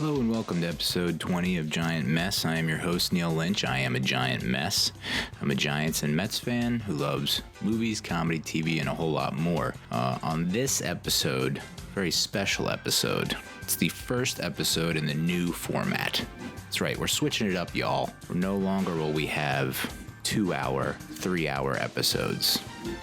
Hello and welcome to episode 20 of Giant Mess. I am your host, Neal Lynch. I am a giant mess. I'm a Giants and Mets fan who loves movies, comedy, TV, and a whole lot more. On this episode, very special episode, it's the first episode in the new format. That's right, we're switching it up, y'all. No longer will we have 2-hour, 3-hour episodes.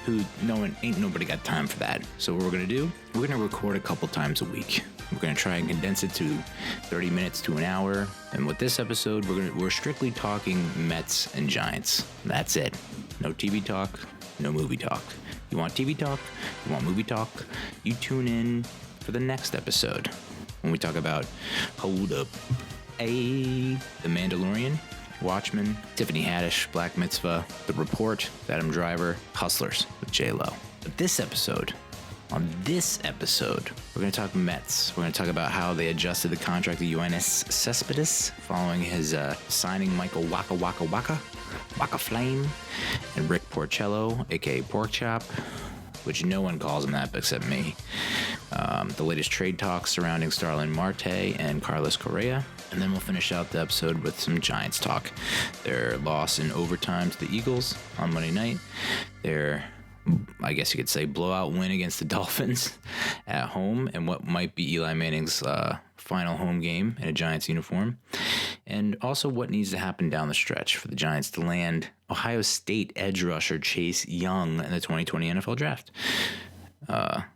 Ain't nobody got time for that. So what we're gonna do, we're gonna record a couple times a week. We're gonna try and condense it to 30 minutes to an hour. And with this episode, we're strictly talking Mets and Giants. That's it. No TV talk, no movie talk. You want TV talk? You want movie talk? You tune in for the next episode when we talk about Hold Up, The Mandalorian, Watchmen, Tiffany Haddish, Black Mitzvah, The Report, Adam Driver, Hustlers with J-Lo. But on this episode, we're going to talk Mets. We're going to talk about how they adjusted the contract of Yoenis Cespedes following his signing Michael Wacha Flame, and Rick Porcello, a.k.a. Pork Chop, which no one calls him that except me. The latest trade talks surrounding Starling, Marte, and Carlos Correa. And then we'll finish out the episode with some Giants talk. Their loss in overtime to the Eagles on Monday night. Their, I guess you could say, blowout win against the Dolphins at home, and what might be Eli Manning's final home game in a Giants uniform. And also what needs to happen down the stretch for the Giants to land Ohio State edge rusher Chase Young in the 2020 NFL Draft.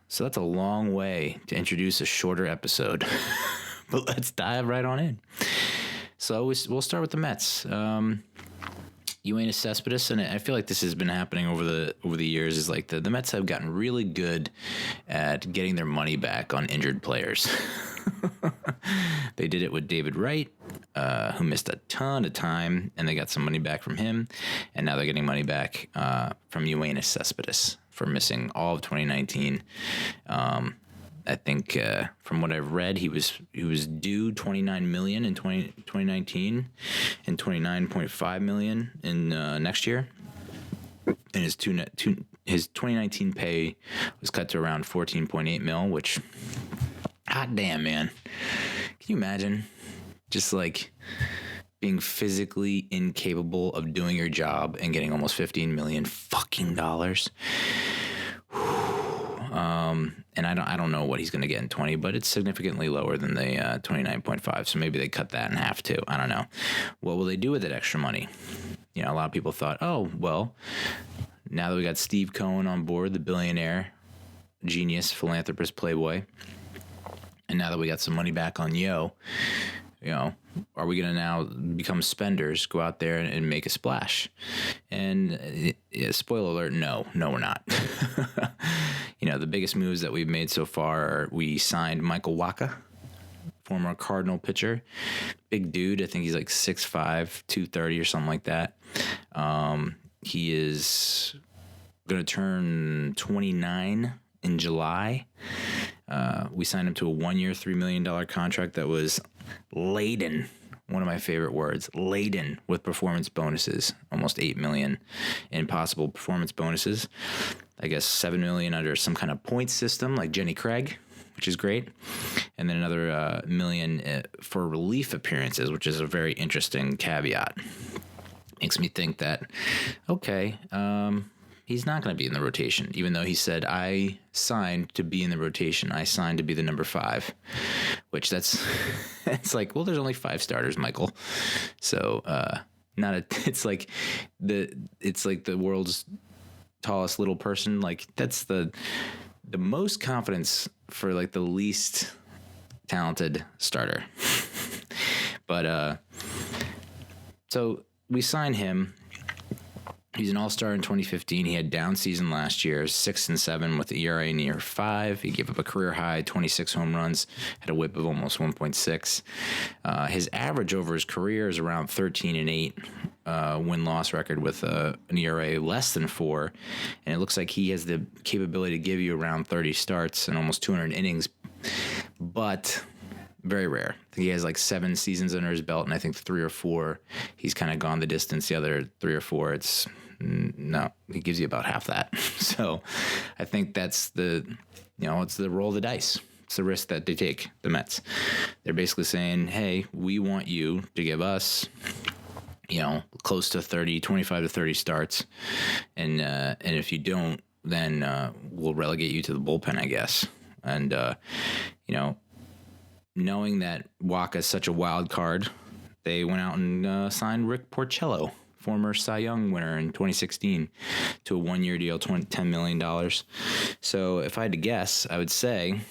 So that's a long way to introduce a shorter episode. But let's dive right on in. So we'll start with the Mets. Yoenis Cespedes, and I feel like this has been happening over the years, is like the Mets have gotten really good at getting their money back on injured players. They did it with David Wright, who missed a ton of time, and they got some money back from him, and now they're getting money back from Yoenis Cespedes for missing all of 2019. I think from what I've read, he was due $29 million in 2019 and $29.5 million in next year. And his 2019 pay was cut to around $14.8 million, which, hot damn, man. Can you imagine just like being physically incapable of doing your job and getting almost $15 million fucking dollars? And I don't know what he's going to get in 20, but it's significantly lower than the 29.5. So maybe they cut that in half too. I don't know. What will they do with that extra money? You know, a lot of people thought, oh, well, now that we got Steve Cohen on board, the billionaire, genius, philanthropist, playboy, and now that we got some money back on Yo, you know, are we going to now become spenders, go out there and make a splash? And spoiler alert, no, we're not. You know, the biggest moves that we've made so far are we signed Michael Wacha, former Cardinal pitcher. Big dude. I think he's like 6'5", 230 or something like that. He is going to turn 29 in July. We signed him to a 1-year, $3 million contract that was laden, one of my favorite words, laden with performance bonuses, almost $8 million in possible performance bonuses. I guess $7 million under some kind of points system like Jenny Craig, which is great. And then another $1 million for relief appearances, which is a very interesting caveat. Makes me think that, okay, he's not going to be in the rotation, even though he said, I signed to be in the rotation. I signed to be the number 5, which it's like, well, there's only 5 starters, Michael. So, it's like the world's tallest little person. Like that's the most confidence for like the least talented starter. But, so we signed him. He's an all-star in 2015. He had down season last year, 6-7 with the ERA near 5. He gave up a career high 26 home runs, had a WHIP of almost 1.6. His average over his career is around 13-8 win-loss record with an ERA less than 4. And it looks like he has the capability to give you around 30 starts and almost 200 innings, but very rare. I think he has like 7 seasons under his belt, and I think 3 or 4 he's kind of gone the distance. The other 3 or 4, it's no, he gives you about half that. So I think that's it's the roll of the dice. it's the risk that they take, the Mets. They're basically saying, hey, we want you to give us, close to 25 to 30 starts. And if you don't, then we'll relegate you to the bullpen, I guess. And, knowing that Wacha is such a wild card, they went out and signed Rick Porcello, former Cy Young winner in 2016, to a one-year deal, $10 million. So if I had to guess, I would say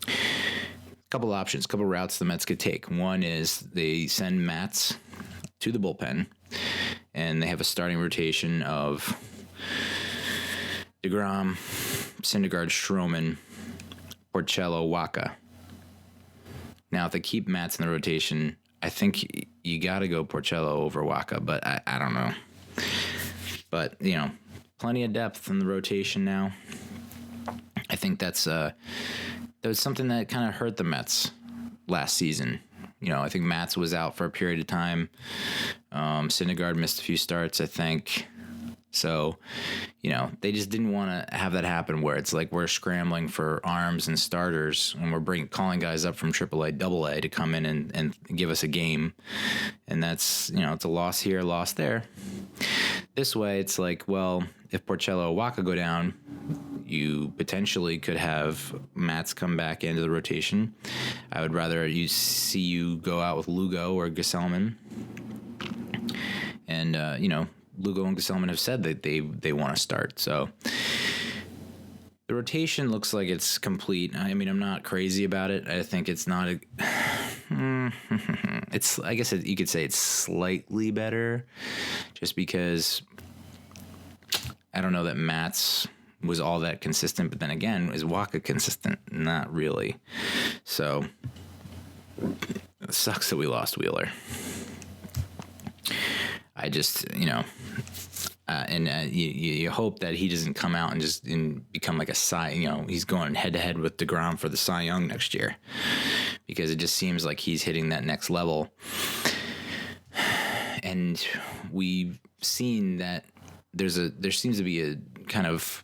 a couple options, couple routes the Mets could take. One is they send Matz to the bullpen, and they have a starting rotation of DeGrom, Syndergaard, Stroman, Porcello, Wacha. Now, if they keep Matz in the rotation, I think you got to go Porcello over Wacha, but I don't know. But, plenty of depth in the rotation now. I think that was something that kind of hurt the Mets last season. I think Matz was out for a period of time. Syndergaard missed a few starts, I think. So, they just didn't want to have that happen where it's like we're scrambling for arms and starters and we're calling guys up from AAA, AA to come in and give us a game. And that's, it's a loss here, a loss there. This way, it's like, well, if Porcello or Wacha go down, you potentially could have Matz come back into the rotation. I would rather see you go out with Lugo or Gesellman. And, Lugo and Gesellman have said that they want to start. So the rotation looks like it's complete. I mean, I'm not crazy about it. I think it's not I guess you could say it's slightly better just because I don't know that Matz was all that consistent, but then again, is Wacha consistent? Not really. So it sucks that we lost Wheeler. I just, you hope that he doesn't come out and just become like a Cy, he's going head to head with DeGrom for the Cy Young next year, because it just seems like he's hitting that next level. And we've seen that there seems to be a kind of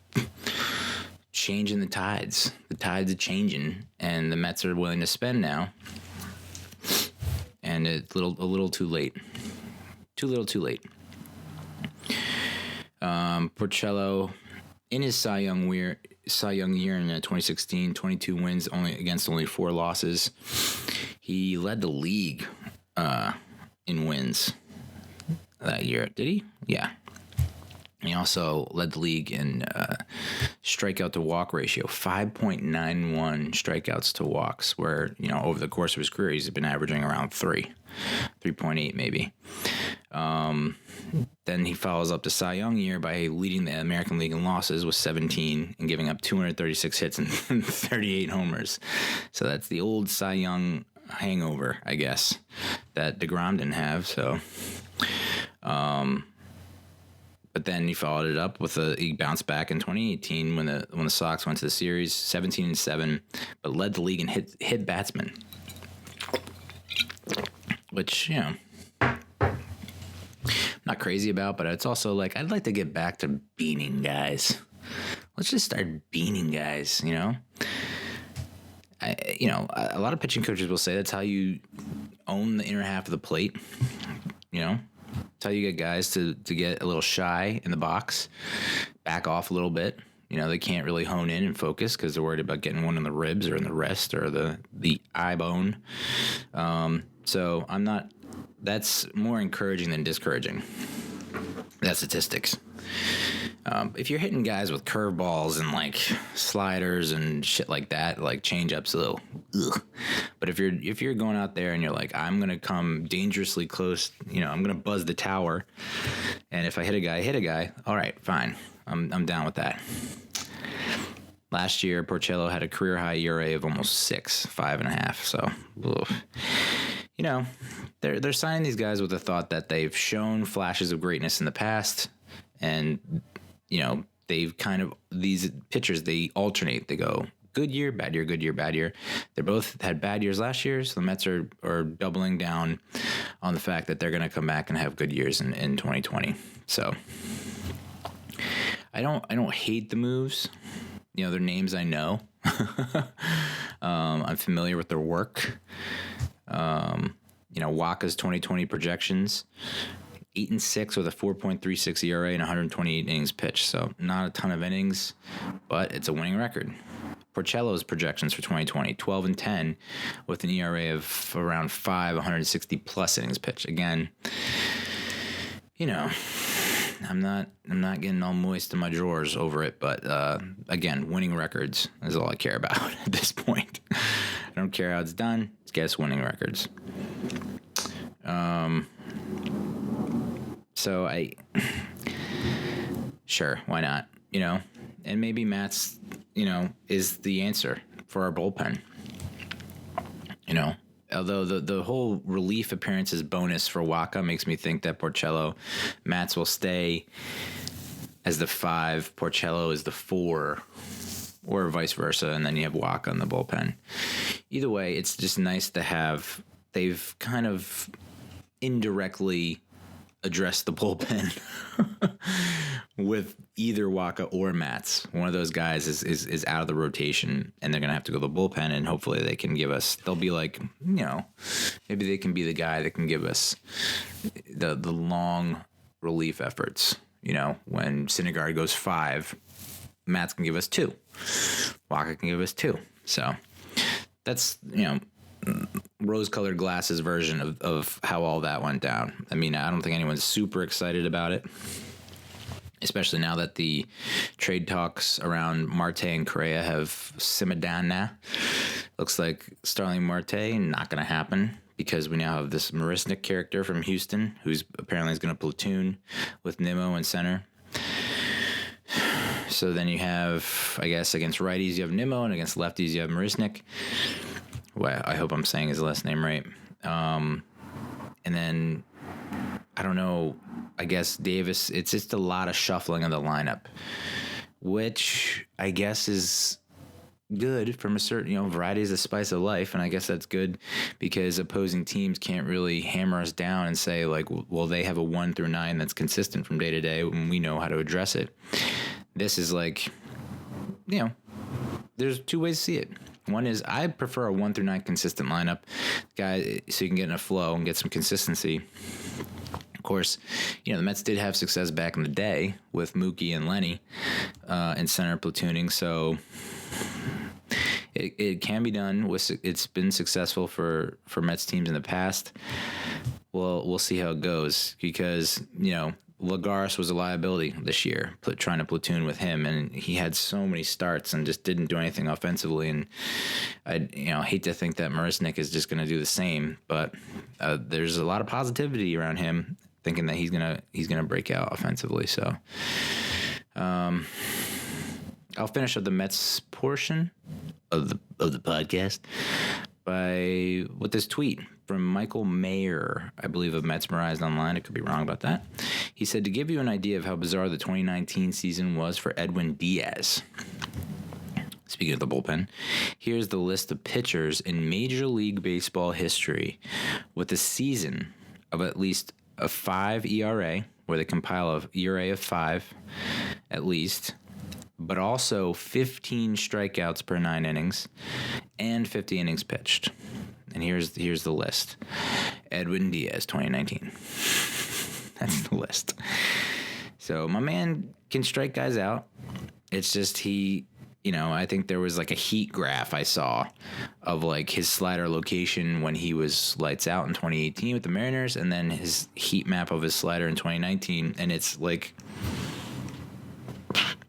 change in the tides. The tides are changing, and the Mets are willing to spend now. And it's a little too late. Too little, too late. Porcello, in his Cy Young year in 2016, 22 wins against only 4 losses. He led the league in wins that year. Did he? Yeah. He also led the league in strikeout to walk ratio, 5.91 strikeouts to walks, where, over the course of his career, he's been averaging around 3.8 maybe. Then he follows up the Cy Young year by leading the American League in losses with 17 and giving up 236 hits and 38 homers. So that's the old Cy Young hangover, I guess, that DeGrom didn't have. So, but then he followed it up with he bounced back in 2018 when the Sox went to the series, 17-7, but led the league in hit batsmen, which not crazy about, but it's also like I'd like to get back to beaning guys. Let's just start beaning guys. A lot of pitching coaches will say that's how you own the inner half of the plate. It's how you get guys to get a little shy in the box, back off a little bit. They can't really hone in and focus because they're worried about getting one in the ribs or in the wrist or the eye bone. So that's more encouraging than discouraging. That's statistics. If you're hitting guys with curveballs and like sliders and shit like that, like changeups, ugh. But if you're going out there and you're like, I'm gonna come dangerously close, I'm gonna buzz the tower, and if I hit a guy, all right, fine, I'm down with that. Last year, Porcello had a career high ERA of almost 5.5. So, they're signing these guys with the thought that they've shown flashes of greatness in the past, and they've these pitchers, they alternate. They go good year, bad year, good year, bad year. They both had bad years last year, so the Mets are doubling down on the fact that they're going to come back and have good years in 2020. So I don't hate the moves. They're names I know. I'm familiar with their work. Wacha's 2020 projections, 8-6 with a 4.36 ERA and 128 innings pitched. So not a ton of innings, but it's a winning record. Porcello's projections for 2020, 12-10 with an ERA of around 5, 160 plus innings pitched. Again, I'm not getting all moist in my drawers over it, but again, winning records is all I care about at this point. I don't care how it's done. It's guess winning records. So sure, why not? And maybe Matt's, is the answer for our bullpen. Although the whole relief appearances bonus for Wacha makes me think that Matz will stay as the 5, Porcello is the 4, or vice versa, and then you have Wacha in the bullpen. Either way, it's just nice to have. They've kind of indirectly addressed the bullpen with either Wacha or Matz. One of those guys is out of the rotation, and they're going to have to go to the bullpen, and hopefully they can give us, they'll be like, maybe they can be the guy that can give us the long relief efforts. When Syndergaard goes 5, Matz can give us 2. Wacha can give us 2. So that's, rose-colored glasses version of how all that went down. I mean, I don't think anyone's super excited about it, especially now that the trade talks around Marte and Correa have simmered down now. Looks like Starling Marte not going to happen because we now have this Marisnik character from Houston who's apparently is going to platoon with Nimmo in center. So then you have, I guess, against righties you have Nimmo, and against lefties you have Marisnik. Well, I hope I'm saying his last name right. And then, I don't know, I guess Davis, it's just a lot of shuffling of the lineup, which I guess is good from a certain, variety is the spice of life. And I guess that's good because opposing teams can't really hammer us down and say, like, well, they have a 1 through 9 that's consistent from day to day, and we know how to address it. This is like, there's 2 ways to see it. One is I prefer a 1 through 9 consistent lineup, guy, so you can get in a flow and get some consistency. Of course, the Mets did have success back in the day with Mookie and Lenny in center platooning, so it can be done. It's been successful for Mets teams in the past. Well, we'll see how it goes because, Lagares was a liability this year, trying to platoon with him, and he had so many starts and just didn't do anything offensively. And I, hate to think that Marisnik is just going to do the same, but there's a lot of positivity around him, thinking that he's gonna break out offensively. So, I'll finish up the Mets portion of the podcast with this tweet from Michael Mayer, I believe, of Mets Merized Online. I could be wrong about that. He said, to give you an idea of how bizarre the 2019 season was for Edwin Diaz. Speaking of the bullpen, here's the list of pitchers in Major League Baseball history with a season of at least a 5 ERA, where they compile a ERA of 5 at least, but also 15 strikeouts per 9 innings and 50 innings pitched. And here's the list. Edwin Diaz, 2019. That's the list. So my man can strike guys out. It's just I think there was like a heat graph I saw of like his slider location when he was lights out in 2018 with the Mariners, and then his heat map of his slider in 2019. And it's like,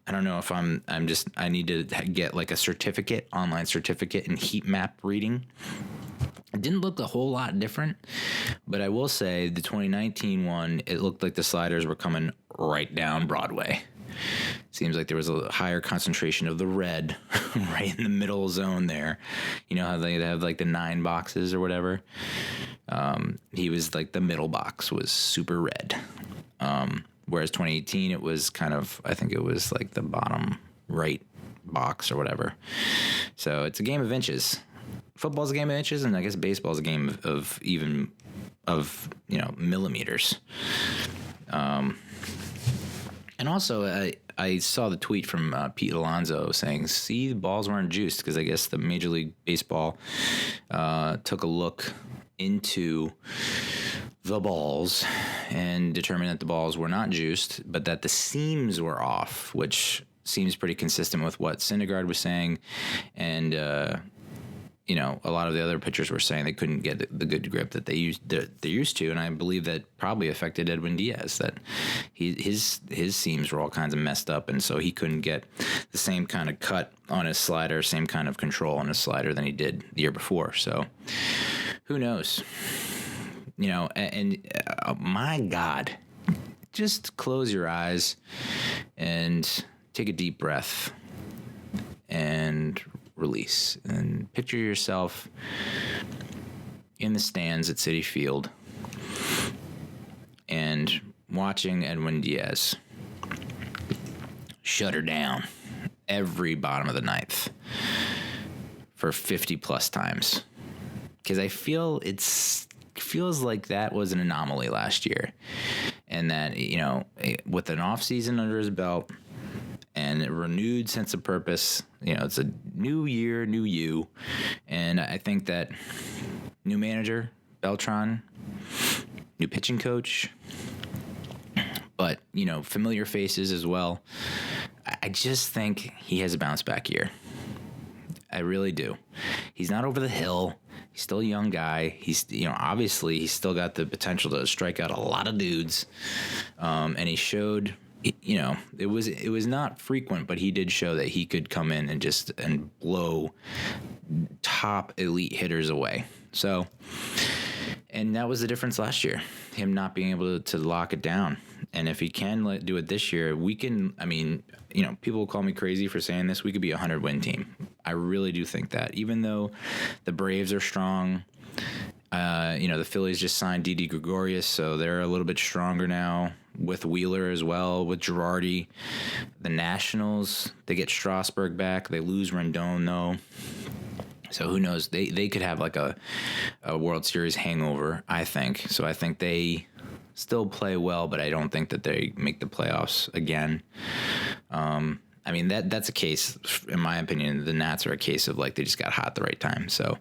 I don't know if I need to get like a online certificate in heat map reading. It didn't look a whole lot different, but I will say the 2019 one, it looked like the sliders were coming right down Broadway. Seems like there was a higher concentration of the red right in the middle zone there. You know how they have like the 9 boxes or whatever? He was like the middle box was super red. Whereas 2018, it was kind of, I think it was like the bottom right box or whatever. So it's a game of inches. Football's a game of inches, and I guess baseball's a game of millimeters. And also, I saw the tweet from Pete Alonso saying, see, the balls weren't juiced, because I guess the Major League Baseball took a look into the balls and determined that the balls were not juiced, but that the seams were off, which seems pretty consistent with what Syndergaard was saying. And, a lot of the other pitchers were saying they couldn't get the good grip that they're used to, and I believe that probably affected Edwin Diaz. That his seams were all kinds of messed up, and so he couldn't get the same kind of cut on his slider, same kind of control on his slider than he did the year before. So who knows? My God, just close your eyes and take a deep breath and release, and picture yourself in the stands at Citi Field and watching Edwin Diaz shut her down every bottom of the ninth for 50 plus times, because I feel feels like that was an anomaly last year, and that with an off season under his belt and a renewed sense of purpose, it's a new year, new you. And I think that new manager, Beltran, new pitching coach, but, familiar faces as well. I just think he has a bounce back year. I really do. He's not over the hill. He's still a young guy. He's, obviously he's still got the potential to strike out a lot of dudes. And he showed, it was not frequent, but he did show that he could come in and blow top elite hitters away. So, and that was the difference last year, him not being able to lock it down. And if he can do it this year, we can, people will call me crazy for saying this, we could be a 100-win team. I really do think that, even though the Braves are strong. The Phillies just signed Didi Gregorius, so they're a little bit stronger now, with Wheeler as well, with Girardi. The Nationals, they get Strasburg back. They lose Rendon, though. So who knows? They could have like a World Series hangover, I think. So I think they still play well, but I don't think that they make the playoffs again. That's a case, in my opinion, the Nats are a case of like they just got hot at the right time. So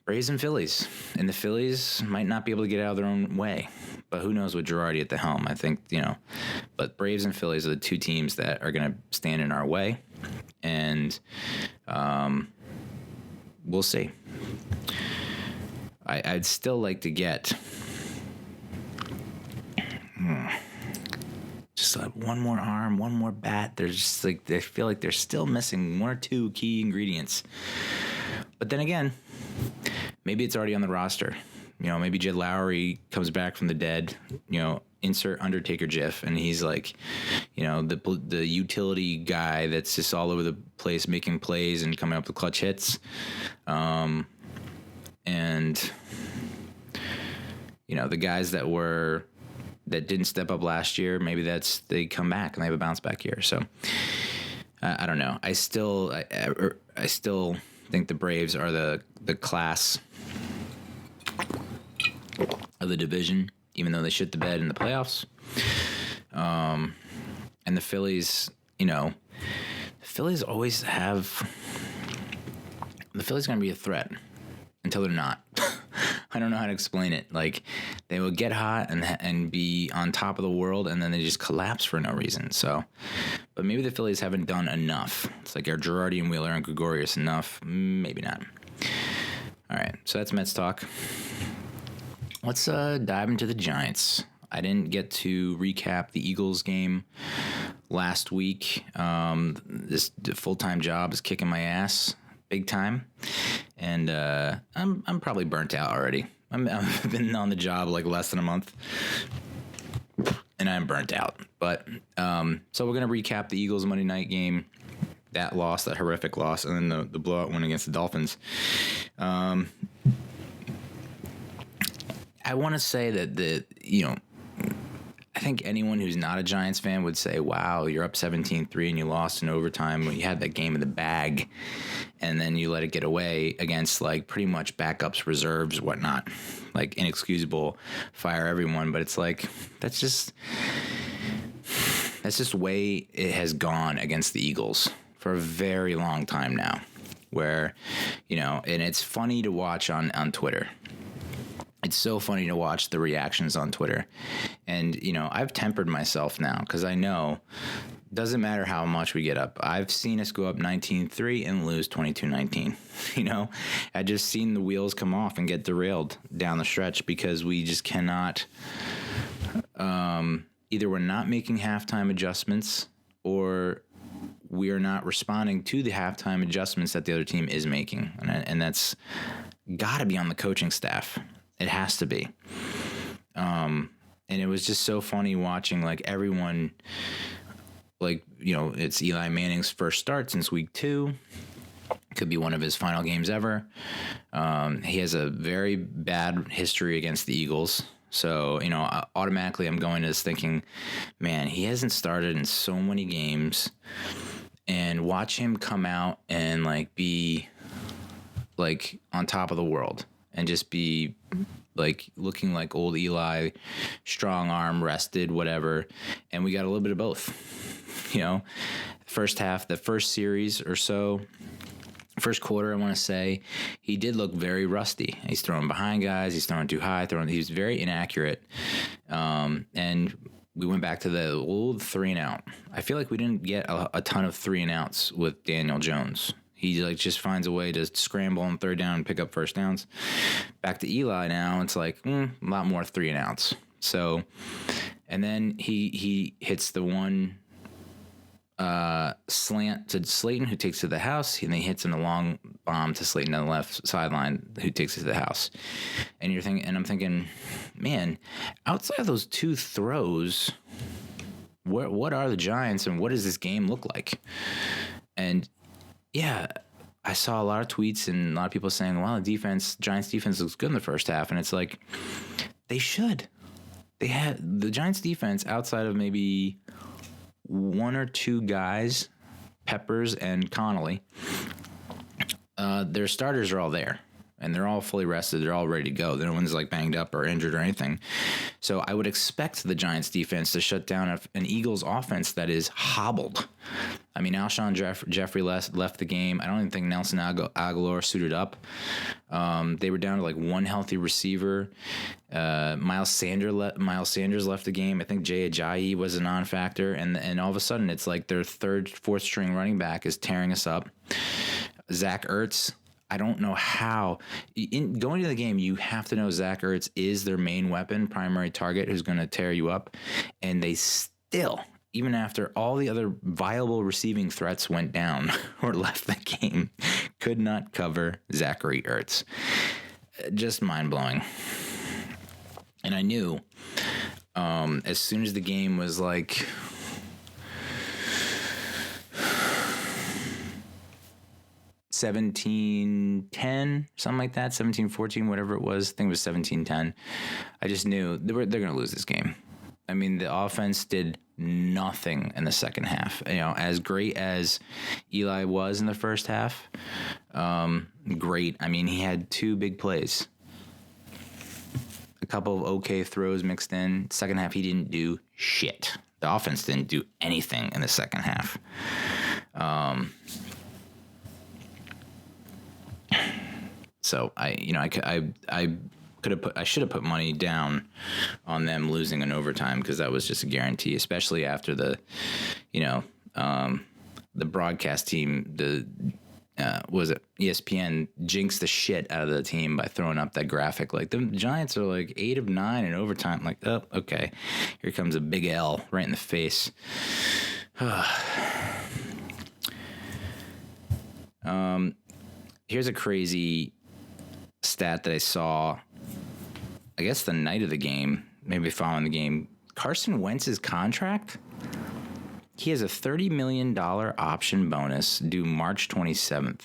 Braves and Phillies. And the Phillies might not be able to get out of their own way, but who knows with Girardi at the helm. I think, but Braves and Phillies are the two teams that are going to stand in our way. And we'll see. I'd still like to get just like one more arm, one more bat. There's just like, I feel like they're still missing one or two key ingredients. But then again, maybe it's already on the roster. Maybe Jed Lowry comes back from the dead, insert Undertaker gif, and he's like, the utility guy that's just all over the place making plays and coming up with clutch hits. And, the guys that didn't step up last year, maybe they come back and they have a bounce back year. So I don't know. I still think the Braves are the class of the division, even though they shit the bed in the playoffs. And the Phillies, the Phillies always have. The Phillies are going to be a threat until they're not. I don't know how to explain it. Like, they will get hot and be on top of the world, and then they just collapse for no reason. So, but maybe the Phillies haven't done enough. It's like, are Girardi and Wheeler and Gregorius enough? Maybe not. All right, so that's Mets talk. Let's dive into the Giants. I didn't get to recap the Eagles game last week. This full-time job is kicking my ass big time, and I'm probably burnt out already. I've been on the job like less than a month, and I'm burnt out. But so we're gonna recap the Eagles Monday night game, that horrific loss, and then the blowout win against the Dolphins. I want to say that I think anyone who's not a Giants fan would say, wow, you're up 17-3 and you lost in overtime when you had that game in the bag, and then you let it get away against like pretty much backups, reserves, whatnot, like inexcusable, fire everyone. But it's like, That's just the way it has gone against the Eagles for a very long time now, where, and it's funny to watch on Twitter. It's so funny to watch the reactions on Twitter. And, I've tempered myself now because I know doesn't matter how much we get up. I've seen us go up 19-3 and lose 22-19. I just seen the wheels come off and get derailed down the stretch because we just cannot. Either we're not making halftime adjustments or we are not responding to the halftime adjustments that the other team is making. And that's got to be on the coaching staff. It has to be. And it was just so funny watching like everyone, it's Eli Manning's first start since week 2. Could be one of his final games ever. He has a very bad history against the Eagles. So, automatically I'm going to this thinking, man, he hasn't started in so many games, and watch him come out and be on top of the world and just be looking like old Eli, strong arm, rested, whatever. And we got a little bit of both, first half, the first series or so. First quarter, I want to say, he did look very rusty. He's throwing behind guys. He's throwing too high. He was very inaccurate. And we went back to the old 3-and-out. I feel like we didn't get a ton of 3-and-outs with Daniel Jones. He just finds a way to scramble on third down and pick up first downs. Back to Eli now, it's a lot more 3-and-outs. So, and then he hits the one slant to Slayton, who takes it to the house, and then he hits a long bomb to Slayton on the left sideline, who takes it to the house. And I'm thinking, man, outside of those 2 throws, what are the Giants and what does this game look like? And yeah, I saw a lot of tweets and a lot of people saying, "Wow, Giants defense looks good in the first half," and it's like they should. They had the Giants defense outside of maybe 1 or 2 guys, Peppers and Connolly. Their starters are all there, and they're all fully rested. They're all ready to go. No one's banged up or injured or anything. So I would expect the Giants defense to shut down an Eagles offense that is hobbled. I mean, Alshon Jeffrey left the game. I don't even think Nelson Aguilar suited up. They were down to 1 healthy receiver. Miles Sanders left the game. I think Jay Ajayi was a non-factor. And all of a sudden, it's their third, fourth string running back is tearing us up. Zach Ertz, I don't know how. Going into the game, you have to know Zach Ertz is their main weapon, primary target, who's going to tear you up. And they still, even after all the other viable receiving threats went down or left the game, could not cover Zachary Ertz. Just mind-blowing. And I knew as soon as the game was 17-10, something like that, 17-14, whatever it was. I think it was 17-10. I just knew they're going to lose this game. I mean, the offense did nothing in the second half. As great as Eli was in the first half, great. I mean, he had 2 big plays. A couple of okay throws mixed in. Second half, he didn't do shit. The offense didn't do anything in the second half. So I should have put money down on them losing in overtime, because that was just a guarantee, especially after the broadcast team, was it ESPN jinxed the shit out of the team by throwing up that graphic. The Giants are 8 of 9 in overtime. Oh, okay. Here comes a big L right in the face. Here's a crazy stat that I saw, I guess the night of the game, maybe following the game. Carson Wentz's contract, he has a $30 million option bonus due March 27th.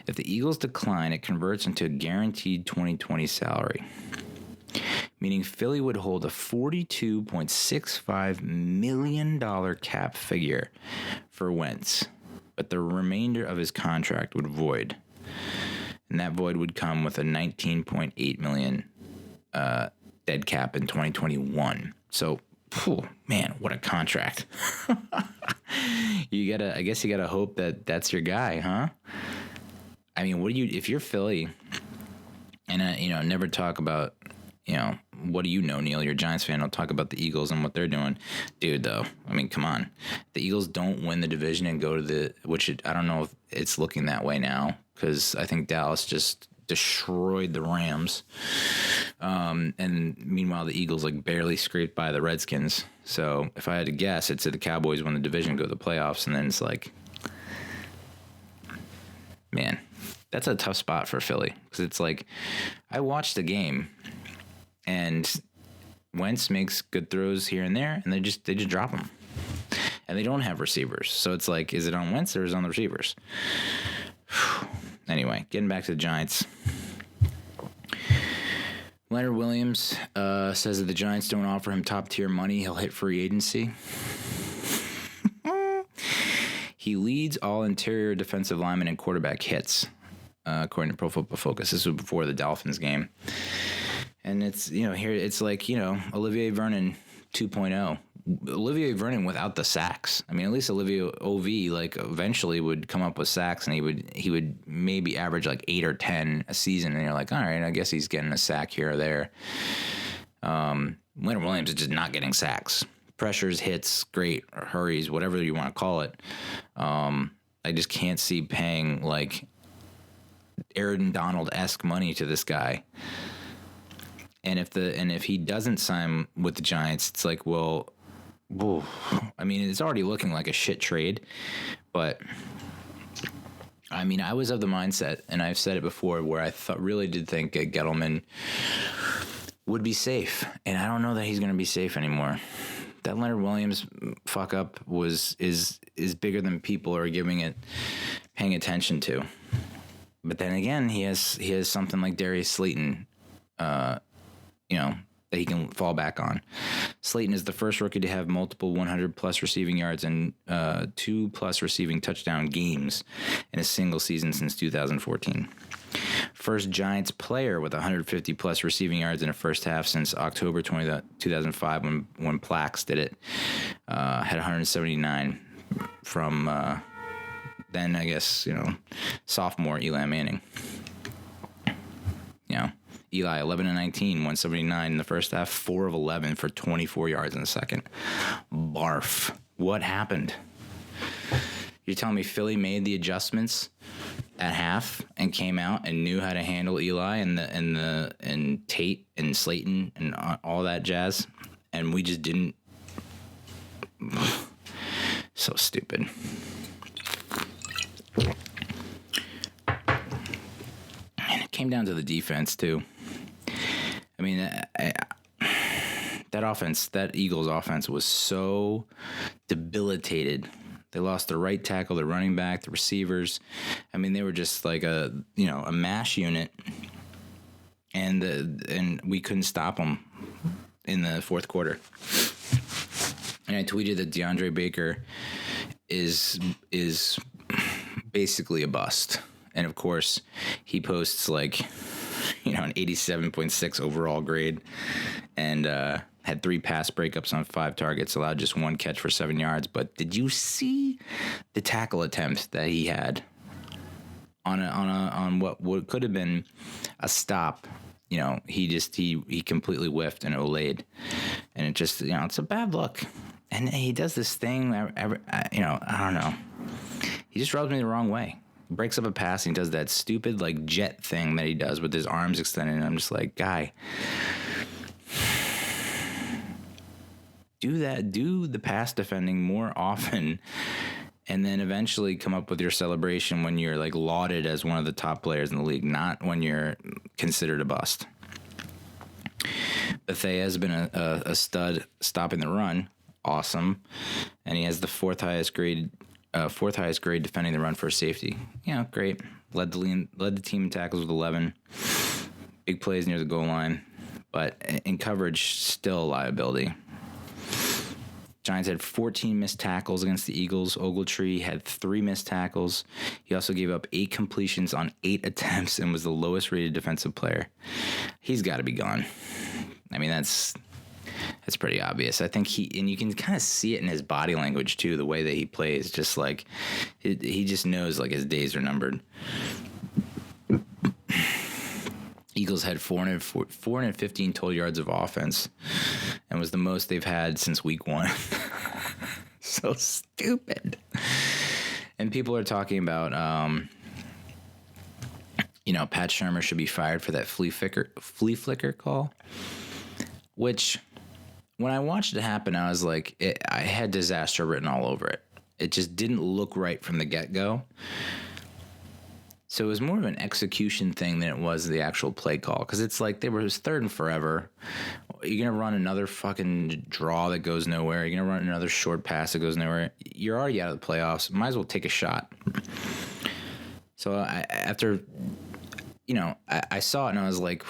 If the Eagles decline, it converts into a guaranteed 2020 salary, meaning Philly would hold a $42.65 million cap figure for Wentz, but the remainder of his contract would void. And that void would come with a $19.8 million dead cap in 2021. So Phew, man, what a contract. I guess you gotta hope that that's your guy, huh? I mean, if you're Philly, and never talk about, what do you know, Neal? You're a Giants fan. Don't talk about the Eagles and what they're doing. Dude, though, I mean, come on. The Eagles don't win the division and go to I don't know if it's looking that way now, because I think Dallas just destroyed the Rams. And meanwhile, the Eagles barely scraped by the Redskins. So if I had to guess, it's the Cowboys win the division, go to the playoffs, and then it's man, that's a tough spot for Philly, because it's I watched the game, and Wentz makes good throws here and there, and they just drop them, and they don't have receivers. So it's is it on Wentz or is it on the receivers? Anyway, getting back to the Giants. Leonard Williams says that the Giants don't offer him top-tier money, he'll hit free agency. He leads all interior defensive linemen and quarterback hits, according to Pro Football Focus. This was before the Dolphins game. And it's, here it's Olivier Vernon 2.0. Olivier Vernon without the sacks. I mean, at least Olivier OV eventually would come up with sacks, and he would maybe average 8 or 10 a season, and you're all right, I guess he's getting a sack here or there. Leonard Williams is just not getting sacks. Pressures, hits, great, or hurries, whatever you want to call it. I just can't see paying Aaron Donald-esque money to this guy. And if he doesn't sign with the Giants, it's whoa. I mean, it's already looking like a shit trade, but I mean, I was of the mindset, and I've said it before, where I really did think Gettleman would be safe, and I don't know that he's going to be safe anymore. That Leonard Williams fuck up is bigger than people are paying attention to. But then again, he has something like Darius Slayton, that he can fall back on. Slayton is the first rookie to have multiple 100-plus receiving yards and 2+ receiving touchdown games in a single season since 2014. First Giants player with 150-plus receiving yards in a first half since October 2005 when Plax did it. Had 179 from then, I guess, sophomore Eli Manning. Eli, 11-19, 179 in the first half, 4 of 11 for 24 yards in the second. Barf. What happened? You're telling me Philly made the adjustments at half and came out and knew how to handle Eli and Tate and Slayton and all that jazz, and we just didn't? So stupid. And it came down to the defense too. I mean, that Eagles offense was so debilitated. They lost their right tackle, their running back, the receivers. I mean, they were just a mash unit, and we couldn't stop them in the fourth quarter. And I tweeted that DeAndre Baker is basically a bust. And of course, he posts an 87.6 overall grade, and had 3 pass breakups on 5 targets, allowed just 1 catch for 7 yards. But did you see the tackle attempt that he had on what could have been a stop? He completely whiffed and olayed, and it just it's a bad look. And he does this thing, I don't know. He just rubs me the wrong way. Breaks up a pass and he does that stupid jet thing that he does with his arms extended, and I'm just guy, do the pass defending more often, and then eventually come up with your celebration when you're lauded as one of the top players in the league, not when you're considered a bust. Bethea has been a stud stopping the run, awesome, and he has the fourth highest grade defending the run for a safety. Great. Led the team in tackles with 11. Big plays near the goal line. But in coverage, still a liability. Giants had 14 missed tackles against the Eagles. Ogletree had 3 missed tackles. He also gave up 8 completions on 8 attempts and was the lowest rated defensive player. He's got to be gone. I mean, that's it's pretty obvious. I think and you can kind of see it in his body language too, the way that he plays. Just like he just knows like his days are numbered. Eagles had 415 total yards of offense, and was the most they've had since week 1. So stupid. And people are talking about, Pat Shurmur should be fired for that flea flicker call, which when I watched it happen, I was like, I had disaster written all over it. It just didn't look right from the get-go. So it was more of an execution thing than it was the actual play call. Because it's like there was 3rd and forever. You're going to run another fucking draw that goes nowhere. You're going to run another short pass that goes nowhere. You're already out of the playoffs. Might as well take a shot. So I saw it and I was like,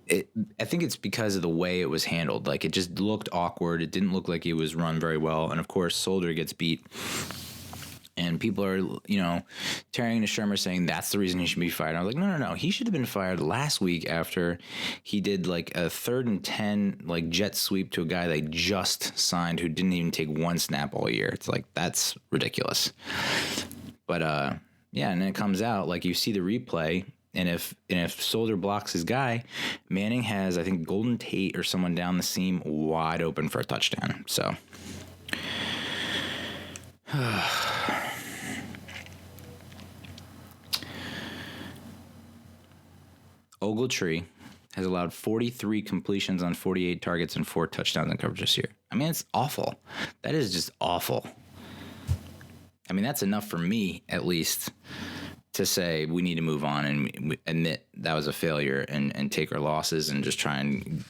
I think it's because of the way it was handled. Like, it just looked awkward. It didn't look like it was run very well. And, of course, Solder gets beat. And people are, tearing into Shurmur saying that's the reason he should be fired. I was like, no. He should have been fired last week after he did like a 3rd and 10 like jet sweep to a guy they just signed who didn't even take one snap all year. It's like, that's ridiculous. But and then it comes out like you see the replay. And if Solder blocks his guy, Manning has, I think, Golden Tate or someone down the seam wide open for a touchdown. So. Ogletree has allowed 43 completions on 48 targets and 4 touchdowns in coverage this year. I mean, it's awful. That is just awful. I mean, that's enough for me, at least, to say we need to move on and admit that was a failure and take our losses and just try and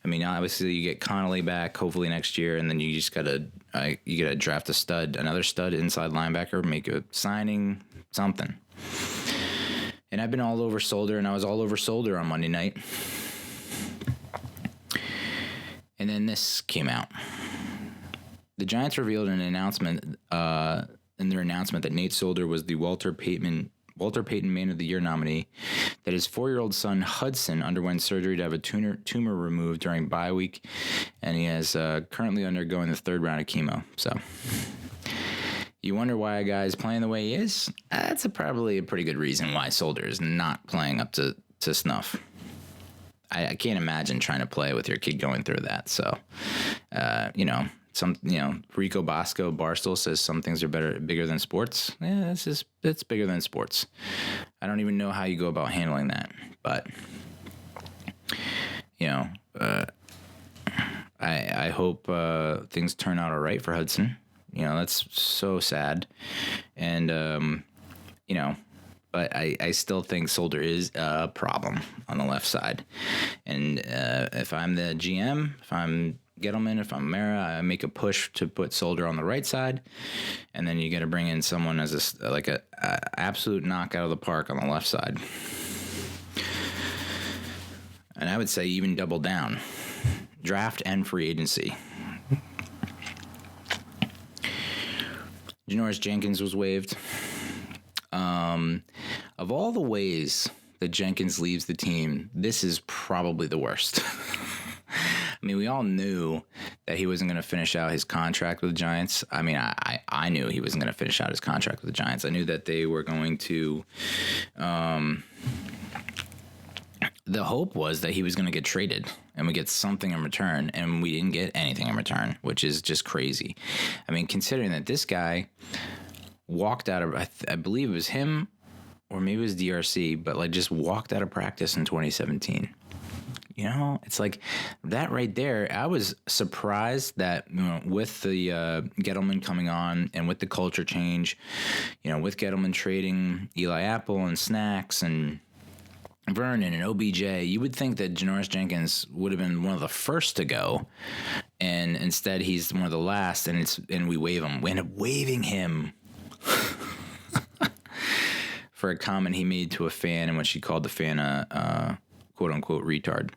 I mean, obviously you get Connolly back hopefully next year, and then you just gotta draft another stud inside linebacker, make a signing, something. And I've been all over Solder, and I was all over Solder on Monday night. And then this came out. The Giants revealed in their announcement that Nate Solder was the Walter Payton Man of the Year nominee, that his 4-year-old son Hudson underwent surgery to have a tumor removed during bye week, and he is currently undergoing the 3rd round of chemo. So you wonder why a guy is playing the way he is? That's probably a pretty good reason why Solder is not playing up to snuff. I can't imagine trying to play with your kid going through that. So, Rico Bosco Barstool says some things are bigger than sports. Yeah, it's bigger than sports. I don't even know how you go about handling that, but I hope things turn out all right for Hudson. That's so sad, and but I still think Solder is a problem on the left side, and if I'm the GM, if I'm Gettleman, if I'm Mara, I make a push to put Solder on the right side, and then you got to bring in someone as a absolute knockout of the park on the left side. And I would say even double down, draft and free agency. Janoris Jenkins was waived. Of all the ways that Jenkins leaves the team, this is probably the worst. I mean, we all knew that he wasn't going to finish out his contract with the Giants. I mean, I knew he wasn't going to finish out his contract with the Giants. I knew that they were going to the hope was that he was going to get traded and we get something in return, and we didn't get anything in return, which is just crazy. I mean, considering that this guy walked out of, I believe it was him or maybe it was DRC, but just walked out of practice in 2017. It's like that right there. I was surprised that with the Gettleman coming on and with the culture change, with Gettleman trading Eli Apple and Snacks and Vernon and OBJ, you would think that Janoris Jenkins would have been one of the first to go, and instead he's one of the last, and we waive him. We end up waiving him for a comment he made to a fan in which he called the fan a quote-unquote retard.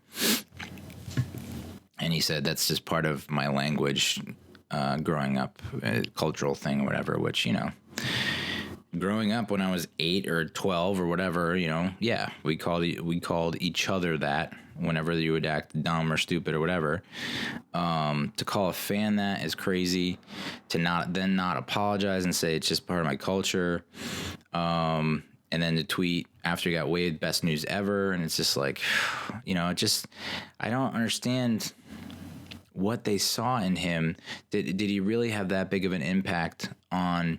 And he said that's just part of my language growing up, a cultural thing or whatever, which, growing up when I was 8 or 12 or whatever, yeah, we called each other that whenever you would act dumb or stupid or whatever. To call a fan that is crazy. To not apologize and say it's just part of my culture. And then to tweet after he got waived, best news ever. And it's just like, I don't understand what they saw in him. Did he really have that big of an impact on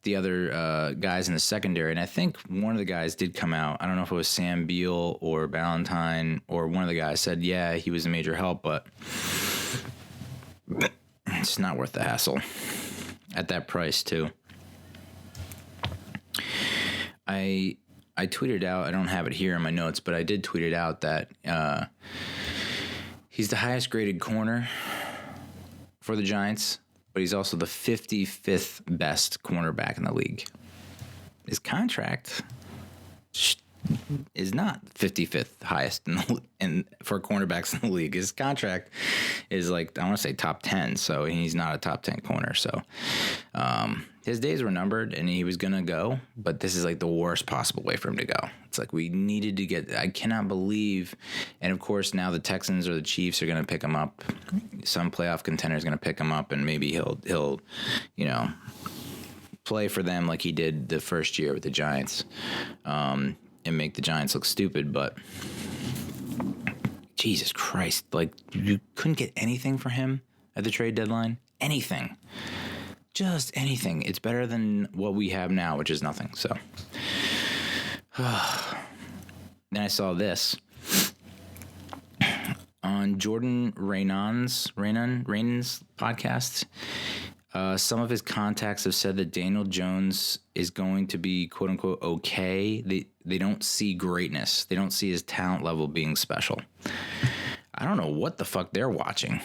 the other guys in the secondary? And I think one of the guys did come out. I don't know if it was Sam Beal or Ballantyne or one of the guys said, yeah, he was a major help, but it's not worth the hassle at that price too. I tweeted out, I don't have it here in my notes, but I did tweet it out that he's the highest graded corner for the Giants, but he's also the 55th best cornerback in the league. His contract is not 55th highest for cornerbacks in the league. His contract is like, I want to say top 10, so he's not a top 10 corner. So his days were numbered and he was going to go, but this is like the worst possible way for him to go. It's like we needed to get, I cannot believe, and of course now the Texans or the Chiefs are going to pick him up. Some playoff contender is going to pick him up, and maybe he'll play for them like he did the first year with the Giants, and make the Giants look stupid. But Jesus Christ, like you couldn't get anything for him at the trade deadline. Anything. Just anything. It's better than what we have now, which is nothing. So then I saw this on Jordan Raynon's podcast. Some of his contacts have said that Daniel Jones is going to be quote unquote okay. They don't see greatness. They don't see his talent level being special. I don't know what the fuck they're watching.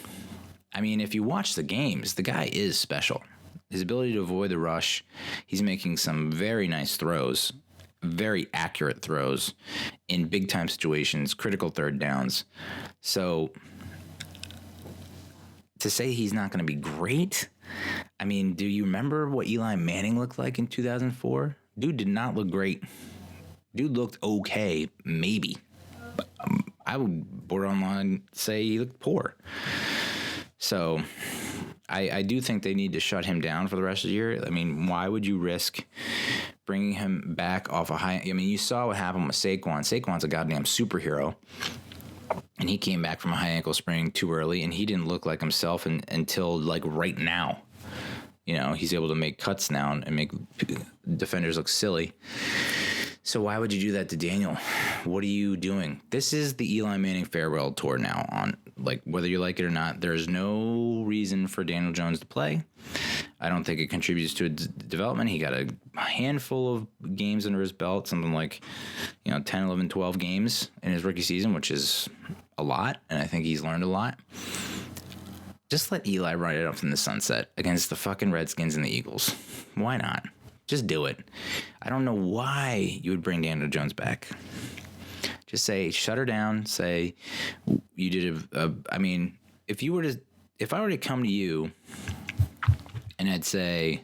I mean, if you watch the games, the guy is special. His ability to avoid the rush, he's making some very nice throws, very accurate throws in big time situations, critical third downs. So to say he's not going to be great, I mean, do you remember what Eli Manning looked like in 2004? Dude did not look great. Dude looked okay, maybe. But, I would borderline say he looked poor. So I do think they need to shut him down for the rest of the year. I mean, why would you risk bringing him back off a high? I mean, you saw what happened with Saquon. Saquon's a goddamn superhero. And he came back from a high ankle sprain too early, and he didn't look like himself until like right now. He's able to make cuts now and make defenders look silly. So why would you do that to Daniel? What are you doing? This is the Eli Manning farewell tour now. On like whether you like it or not, there's no reason for Daniel Jones to play. I don't think it contributes to his development. He got a handful of games under his belt, something like 10, 11, 12 games in his rookie season, which is a lot, and I think he's learned a lot. Just let Eli ride it off in the sunset against the fucking Redskins and the Eagles. Why not? Just do it. I don't know why you would bring Daniel Jones back. Just say, shut her down. Say, you did I mean, if I were to come to you and I'd say,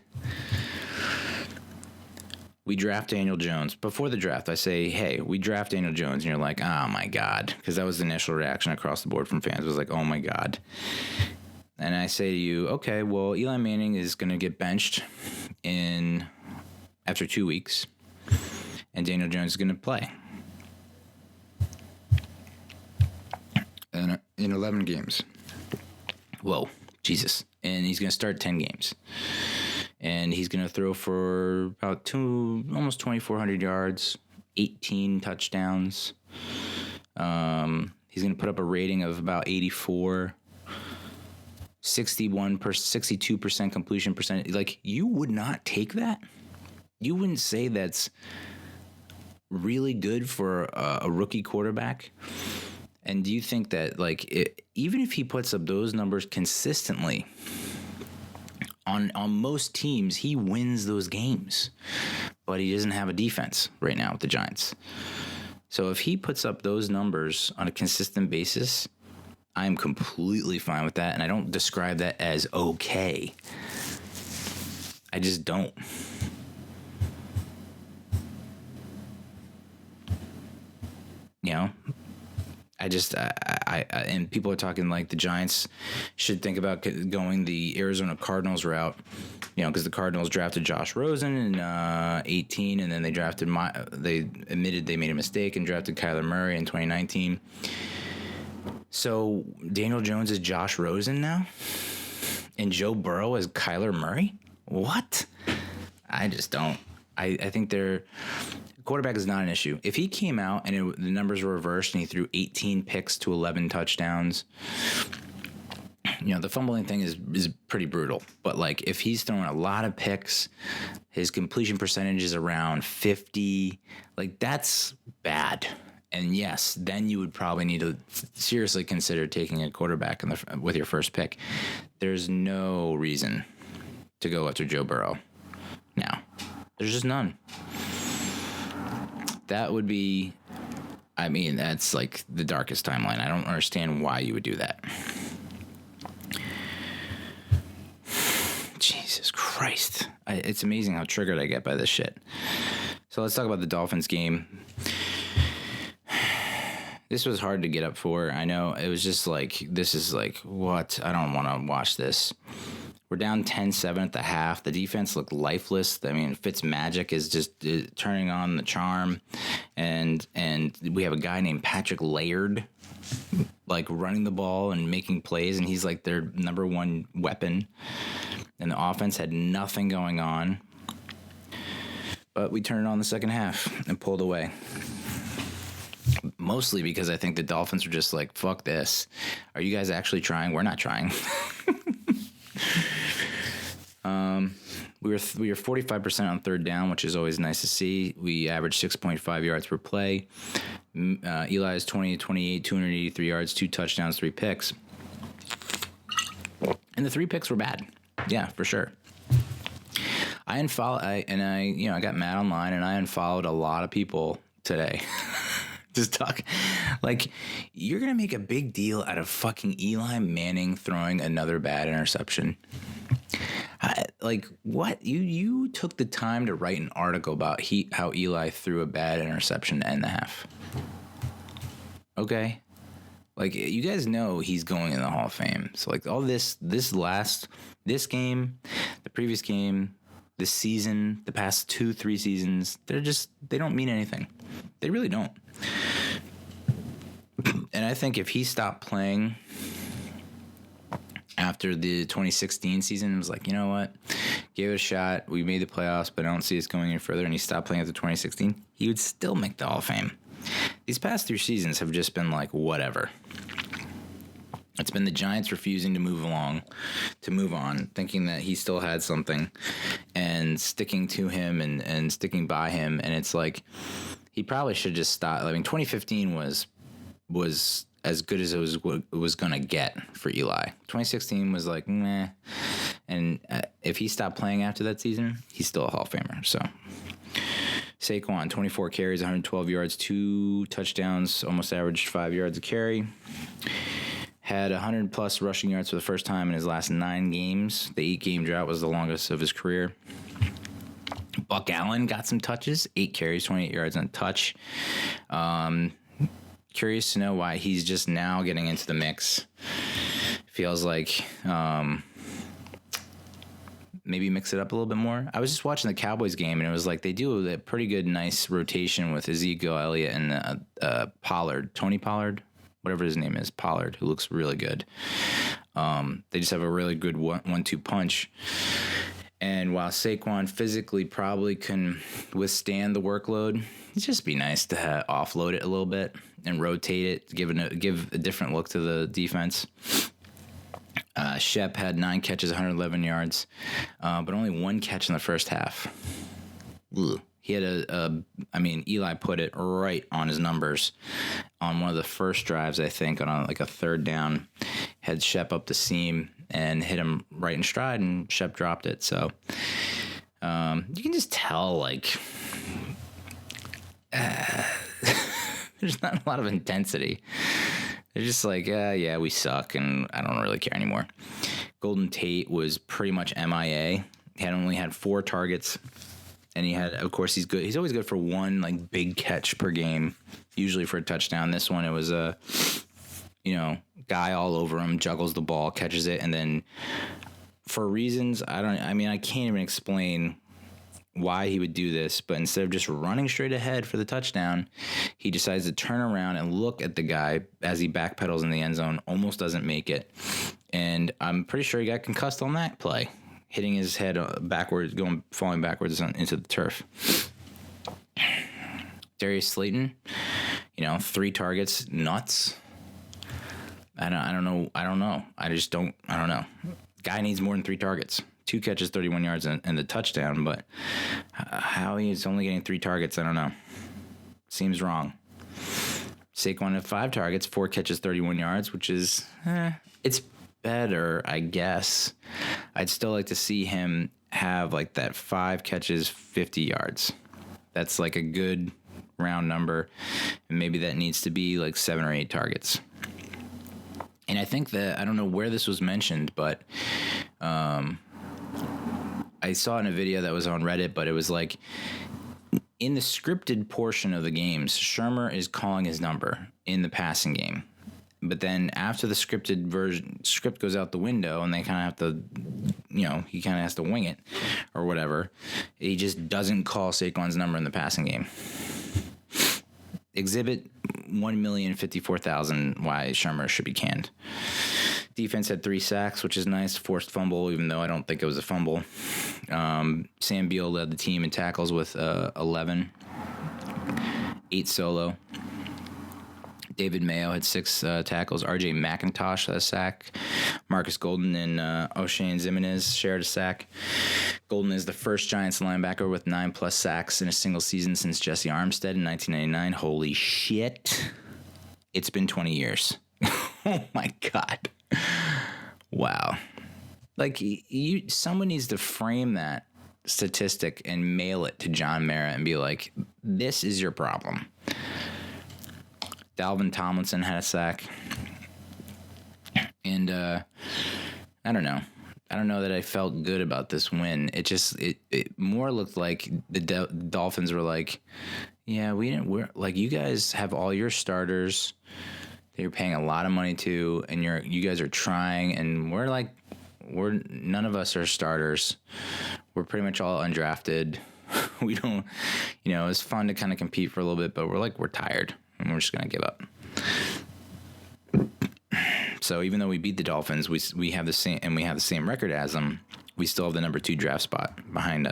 we draft Daniel Jones. Before the draft, I say, hey, we draft Daniel Jones. And you're like, oh my God. Because that was the initial reaction across the board from fans. It was like, oh my God. And I say to you, okay, well, Eli Manning is going to get benched after 2 weeks, and Daniel Jones is going to play in 11 games. Whoa, Jesus. And he's going to start 10 games. And he's going to throw for about almost 2,400 yards, 18 touchdowns. He's going to put up a rating of about 84, 62% completion percentage. Like, you would not take that? You wouldn't say that's really good for a rookie quarterback? And do you think that, like, even if he puts up those numbers consistently on most teams, he wins those games, but he doesn't have a defense right now with the Giants. So if he puts up those numbers on a consistent basis, I'm completely fine with that, and I don't describe that as okay. I just don't. you know, and people are talking like the Giants should think about going the Arizona Cardinals route, you know, because the Cardinals drafted Josh Rosen in 2018, and then they admitted they made a mistake and drafted Kyler Murray in 2019. So Daniel Jones is Josh Rosen now, and Joe Burrow is Kyler Murray. What? I just don't. I think quarterback is not an issue. If he came out and the numbers were reversed and he threw 18 picks to 11 touchdowns, you know, the fumbling thing is pretty brutal. But like if he's throwing a lot of picks, his completion percentage is around 50, like that's bad. And yes, then you would probably need to seriously consider taking a quarterback with your first pick. There's no reason to go after Joe Burrow now. There's just none. That would be, I mean, that's like the darkest timeline. I don't understand why you would do that. Jesus Christ. It's amazing how triggered I get by this shit. So let's talk about the Dolphins game. This was hard to get up for. I know it was just like, this is like, what? I don't want to watch this. We're down 10-7 at the half. The defense looked lifeless. I mean, Fitzmagic is just turning on the charm. And we have a guy named Patrick Laird, like running the ball and making plays. And he's like their number one weapon. And the offense had nothing going on. But we turned it on the second half and pulled away. Mostly because I think the Dolphins were just like, fuck this. Are you guys actually trying? We're not trying. We were 45% on third down, which is always nice to see. We averaged 6.5 yards per play. Eli is 20-28, 283 yards, 2 touchdowns, 3 picks. And the 3 picks were bad. Yeah, for sure. I got mad online and I unfollowed a lot of people today. Just talk like you're going to make a big deal out of fucking Eli Manning throwing another bad interception. Like what? You took the time to write an article about how Eli threw a bad interception to end the half. Okay. Like you guys know he's going in the Hall of Fame. So like all this game, the previous game, this season, the past 2-3 seasons, they don't mean anything. They really don't. And I think if he stopped playing after the 2016 season, it was like, you know what? Gave it a shot. We made the playoffs, but I don't see us going any further. And he stopped playing after 2016. He would still make the Hall of Fame. These past 3 seasons have just been like, whatever. It's been the Giants refusing to move on, thinking that he still had something and sticking to him and sticking by him. And it's like, he probably should just stop. I mean, 2015 was as good as it was going to get for Eli. 2016 was like, meh. And if he stopped playing after that season, he's still a Hall of Famer. So Saquon, 24 carries, 112 yards, 2 touchdowns, almost averaged 5 yards a carry. Had 100-plus rushing yards for the first time in his last 9 games. The 8-game drought was the longest of his career. Buck Allen got some touches, 8 carries, 28 yards on touch. Curious to know why he's just now getting into the mix. Feels like maybe mix it up a little bit more. I was just watching the Cowboys game, and it was like they do a pretty good, nice rotation with Ezekiel Elliott and Pollard, Tony Pollard, whatever his name is, Pollard, who looks really good. They just have a really good 1-2 punch. And while Saquon physically probably can withstand the workload, it'd just be nice to offload it a little bit and rotate it, give a different look to the defense. Shep had 9 catches, 111 yards, but only 1 catch in the first half. Ugh. He had Eli put it right on his numbers on one of the first drives, I think, on like a third down. Had Shep up the seam and hit him right in stride, and Shep dropped it. So you can just tell, like, there's not a lot of intensity. They're just like, yeah, we suck, and I don't really care anymore. Golden Tate was pretty much MIA. He had only had 4 targets. And he had, of course, he's good. He's always good for 1 like big catch per game. usually for a touchdown. This one, it was a, guy all over him, juggles the ball, catches it, and then for reasons I can't even explain why he would do this, but instead of just running straight ahead for the touchdown, he decides to turn around and look at the guy as he backpedals in the end zone, almost doesn't make it. And I'm pretty sure he got concussed on that play, hitting his head backwards, falling backwards into the turf. Darius Slayton, 3 targets, nuts. I don't know. I don't know. Guy needs more than 3 targets. 2 catches, 31 yards, and the touchdown, but how he's only getting 3 targets, I don't know. Seems wrong. Saquon had 5 targets, 4 catches, 31 yards, which is, it's better, I guess. I'd still like to see him have like that 5 catches, 50 yards. That's like a good round number, and maybe that needs to be like 7 or 8 targets. And I think that, I don't know where this was mentioned, but I saw in a video that was on Reddit, but it was like in the scripted portion of the games, Shermer is calling his number in the passing game. But then after the script goes out the window and they kind of have to, he kind of has to wing it or whatever. He just doesn't call Saquon's number in the passing game. Exhibit 1,054,000 why Shermer should be canned. Defense had 3 sacks, which is nice. Forced fumble, even though I don't think it was a fumble. Sam Beal led the team in tackles with 11. 8 solo. David Mayo had 6 tackles. R.J. McIntosh had a sack. Marcus Golden and O'Shane Ximenez shared a sack. Golden is the first Giants linebacker with 9+ sacks in a single season since Jesse Armstead in 1999. Holy shit. It's been 20 years. Oh, my God. Wow. Like, someone needs to frame that statistic and mail it to John Mara and be like, this is your problem. Dalvin Tomlinson had a sack. And I don't know. I don't know that I felt good about this win. It more looked like the Dolphins were like, yeah, we're like, you guys have all your starters that you're paying a lot of money to, and you guys are trying, and we're none of us are starters. We're pretty much all undrafted. We don't, it's fun to kind of compete for a little bit, but we're tired and we're just going to give up. So even though we beat the Dolphins, we have the same record as them. We still have the number 2 draft spot behind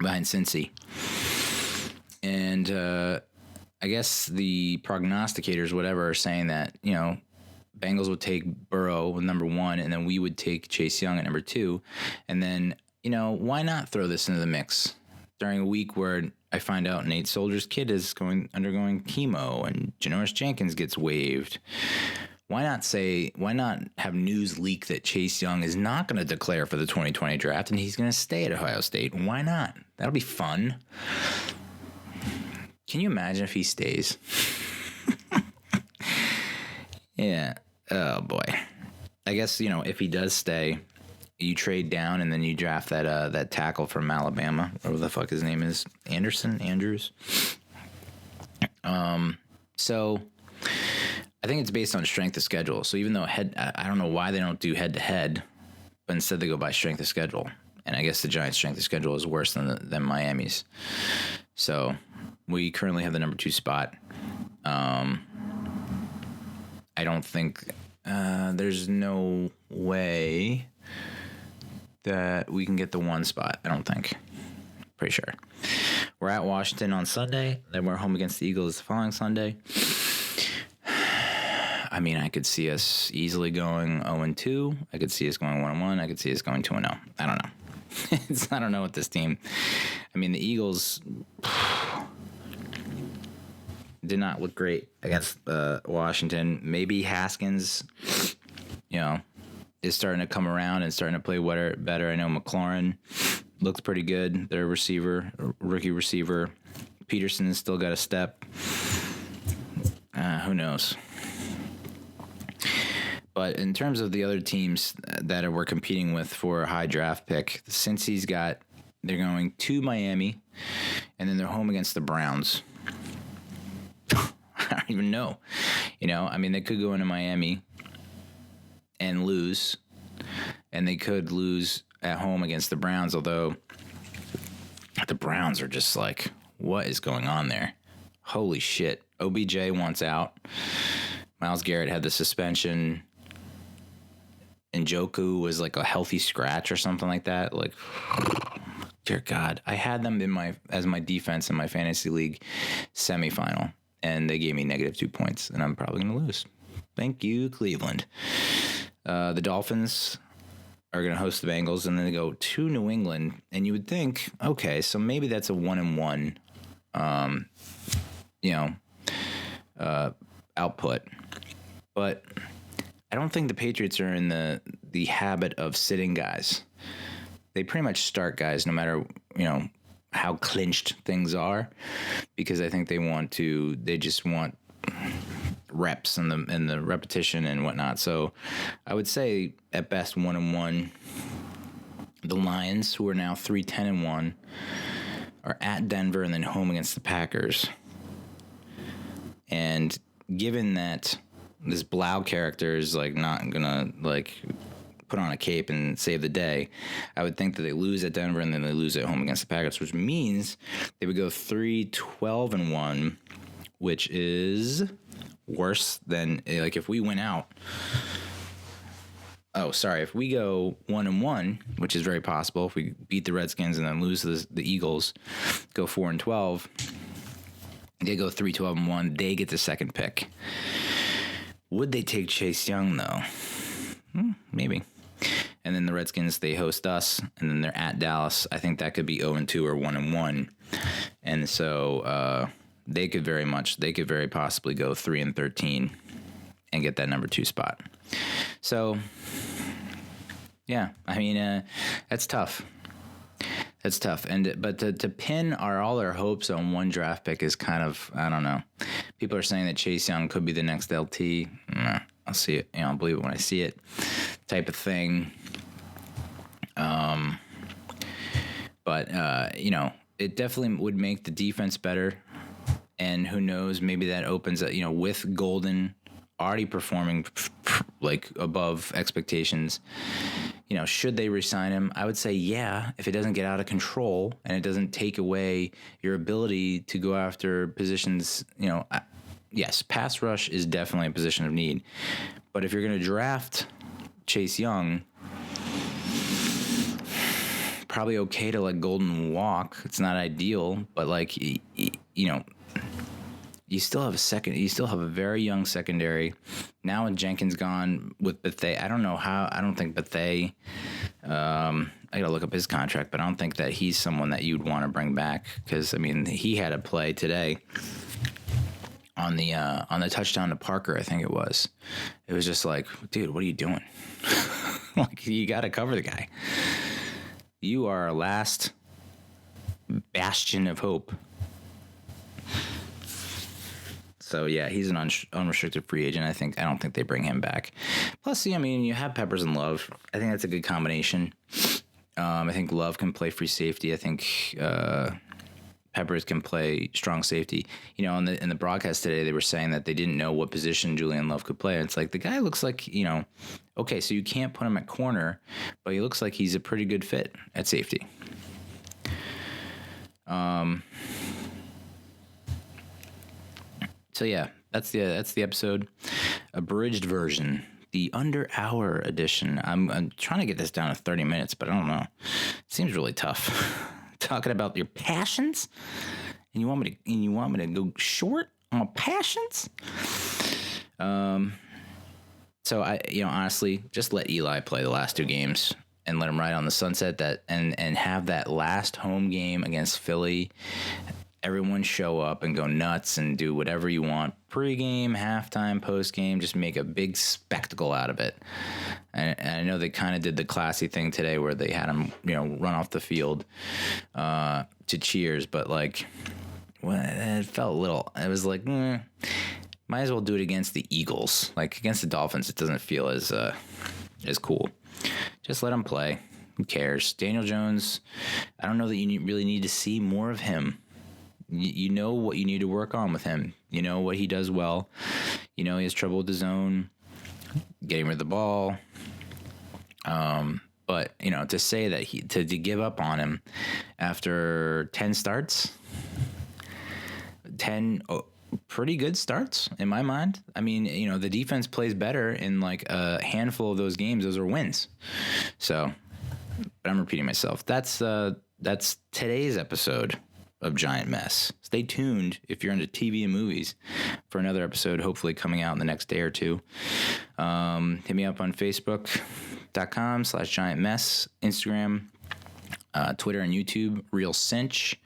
Cincy. And I guess the prognosticators, whatever, are saying that Bengals would take Burrow with number 1, and then we would take Chase Young at number 2, and then why not throw this into the mix during a week where I find out Nate Solder's kid is undergoing chemo and Janoris Jenkins gets waived. Why not have news leak that Chase Young is not going to declare for the 2020 draft and he's going to stay at Ohio State? Why not? That'll be fun. Can you imagine if he stays? Yeah. Oh, boy. I guess, if he does stay, you trade down and then you draft that tackle from Alabama, whatever the fuck his name is, Andrews. So I think it's based on strength of schedule. So even though I don't know why they don't do head to head, but instead they go by strength of schedule. And I guess the Giants' strength of schedule is worse than Miami's. So we currently have the number 2 spot. I don't think there's no way that we can get the 1 spot. I don't think. Pretty sure. We're at Washington on Sunday. Then we're home against the Eagles the following Sunday. I mean, I could see us easily going 0-2. I could see us going 1-1. I could see us going 2-0. I don't know. I don't know what this team. I mean, the Eagles did not look great against Washington. Maybe Haskins, is starting to come around and starting to play better. I know McLaurin looks pretty good. Their rookie receiver. Peterson has still got a step. Who knows? But in terms of the other teams that we're competing with for a high draft pick, since they're going to Miami, and then they're home against the Browns. don't even know. I mean, they could go into Miami and lose, and they could lose at home against the Browns, although the Browns are just like, what is going on there? Holy shit. OBJ wants out. Myles Garrett had the suspension. Njoku was like a healthy scratch or something like that. Like, dear God, I had them as my defense in my fantasy league semifinal, and they gave me -2 points, and I'm probably going to lose. Thank you, Cleveland. The Dolphins are going to host the Bengals, and then they go to New England, and you would think, okay, so maybe that's a 1-1, output, but I don't think the Patriots are in the habit of sitting guys. They pretty much start guys no matter, how clinched things are, because I think they just want reps and the repetition and whatnot. So I would say at best 1-1. The Lions, who are now 3-10-1, are at Denver and then home against the Packers. And given that this Blau character is like not gonna like put on a cape and save the day, I would think that they lose at Denver and then they lose at home against the Packers, which means they would go 3-12-1, which is worse than like if we went out. If we go 1-1, which is very possible, if we beat the Redskins and then lose to the Eagles, go 4-12. They go 3-12-1. They get the second pick. Would they take Chase Young, though? Maybe. And then the Redskins, they host us, and then they're at Dallas. I think that could be 0-2 or 1-1. And so they could very possibly go 3-13 and get that number 2 spot. So, yeah, I mean, that's tough. That's tough. But to pin all our hopes on one draft pick is kind of, I don't know. People are saying that Chase Young could be the next LT. I'll see it. I'll believe it when I see it, type of thing. But it definitely would make the defense better. And who knows, maybe that opens up, with Golden already performing like above expectations, should they re-sign him? I would say, yeah, if it doesn't get out of control and it doesn't take away your ability to go after positions, yes, pass rush is definitely a position of need. But if you're going to draft Chase Young, probably okay to let Golden walk. It's not ideal, but like, you still have a very young secondary. Now with Jenkins gone, with Bethea, I don't think Bethea, I gotta look up his contract, but I don't think that he's someone that you'd want to bring back, because I mean, he had a play today on the touchdown to Parker, I think it was. It was just like, dude, what are you doing? Like, you got to cover the guy. You are our last bastion of hope. So, yeah, he's an unrestricted free agent. I don't think they bring him back. Plus, you have Peppers and Love. I think that's a good combination. I think Love can play free safety. I think Peppers can play strong safety. In the broadcast today, they were saying that they didn't know what position Julian Love could play. And it's like, the guy looks like, okay, so you can't put him at corner, but he looks like he's a pretty good fit at safety. So yeah, that's the episode, abridged version, the under hour edition. I'm trying to get this down to 30 minutes, but I don't know. It seems really tough. Talking about your passions, and you want me to go short on my passions. So I, honestly, just let Eli play the last 2 games and let him ride on the sunset. And have that last home game against Philly. Everyone show up and go nuts and do whatever you want. Pre-game, halftime, post-game, just make a big spectacle out of it. And I know they kind of did the classy thing today where they had him, run off the field to cheers. But, like, it felt a little... It was like, might as well do it against the Eagles. Like, against the Dolphins, it doesn't feel as cool. Just let him play. Who cares? Daniel Jones, I don't know that you really need to see more of him. You know what you need to work on with him. You know what he does well. You know he has trouble with the zone, getting rid of the ball. But, you know, to say that to give up on him after 10 starts, 10 pretty good starts in my mind. I mean, you know, the defense plays better in like a handful of those games. Those are wins. So, but I'm repeating myself. That's today's episode of Giant Mess. Stay tuned if you're into TV and movies for another episode, hopefully coming out in the next day or two. Hit me up on Facebook.com/Giant Mess, Instagram, Twitter and YouTube, Real Cinch,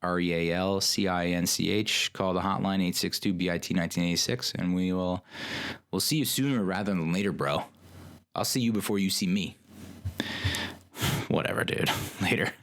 REALCINCH. Call the hotline 862-BIT-1986, and we'll see you sooner rather than later, bro. I'll see you before you see me. Whatever, dude. Later.